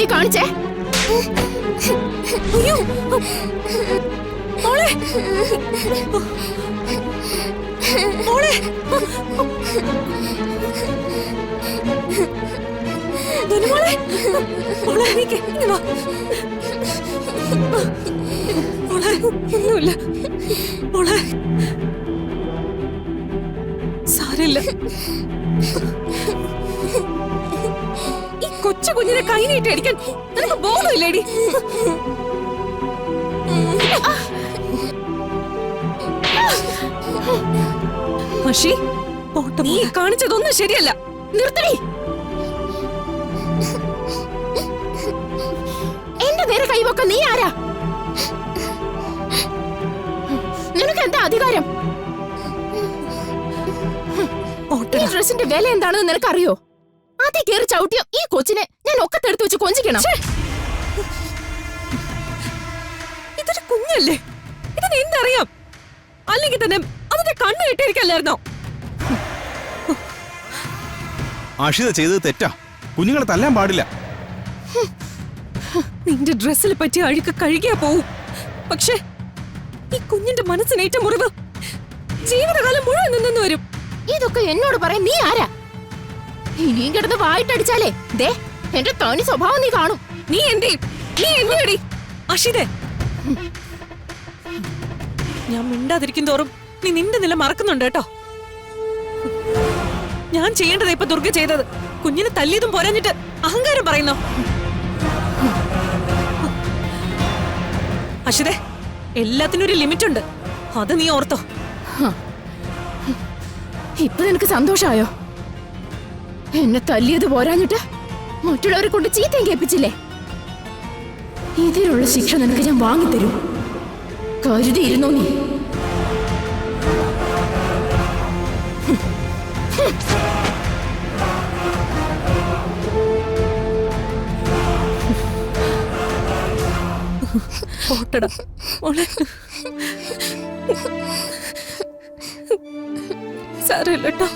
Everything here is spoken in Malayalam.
നീ കാണിച്ചേ? അയ്യോ മോളെ മോളെ മോളെ മോളെ എനിക്ക് വാ മോളെ ഒന്നുമില്ല മോളെ സാരമില്ല ഈ കൊച്ചു കുഞ്ഞിനെ കൈ നീട്ടി അടിക്കാൻ നിനക്ക് ബോധമില്ലേടി മഷി നീ കാണിച്ചതൊന്നും ശരിയല്ല നിർത്തടി എന്റെ നേരെ കൈവക്കാൻ നീ ആരാ നിനക്ക് എന്താ അധികാരം ഈ ഡ്രസ്സിന്റെ വില എന്താണെന്ന് നിനക്കറിയോ ആദ്യ കേറി ചവിട്ടിയോ ഈ കൊച്ചിനെ ഞാൻ ഒക്കത്തെടുത്ത് വെച്ച് കൊഞ്ചിക്കണം ഇതൊരു കുഞ്ഞല്ലേ ഇതിന് എന്തറിയാം അല്ലെങ്കിൽ തന്നെ അതിന്റെ കണ്ണ് കെട്ടിയിരിക്കല്ലായിരുന്നോ അഷിത ചെയ്തത് തെറ്റാ കുഞ്ഞുങ്ങളെ തല്ലാൻ പാടില്ല നിന്റെ ഡ്രസ്സിൽ പറ്റിയ അഴുക്ക് കഴുകിയാ പോവും പക്ഷേ ഈ കുഞ്ഞിന്റെ മനസ്സിനേറ്റ മുറിവ് ജീവിതകാലം മുഴുവൻ നിന്നു വരും ഇതൊക്കെ എന്നോട് പറയാൻ നീ ആരാ ഇനിയും കിടന്ന് വായിട്ടടിച്ചാലേ ദേ എന്റെ തനി സ്വഭാവം നീ കാണും നീ എന്റെടി അഷിതേ ഞാൻ മിണ്ടാതിരിക്കും തോറും നീ നിന്റെ നില മറക്കുന്നുണ്ട് കേട്ടോ ഞാൻ ചെയ്യേണ്ടത് ഇപ്പൊ ദുർഗ ചെയ്തത് കുഞ്ഞിനെ തല്ലിയതും പോരാഞ്ഞിട്ട് അഹങ്കാരം പറയുന്നോ അഷിതേ എല്ലാത്തിനും ഒരു ലിമിറ്റ് ഉണ്ട് അത് നീ ഓർത്തോ ഇപ്പൊ നിനക്ക് സന്തോഷായോ എന്നെ തല്ലിയത് പോരാഞ്ഞിട്ട് മറ്റുള്ളവരെ കൊണ്ട് ചീത്തയും കേൾപ്പിച്ചില്ലേ ഇതിനുള്ള ശിക്ഷ നിനക്ക് ഞാൻ വാങ്ങിത്തരൂ കരുതിയിരുന്നോ നീ ഓട്ടടാ സാരമില്ല കേട്ടോ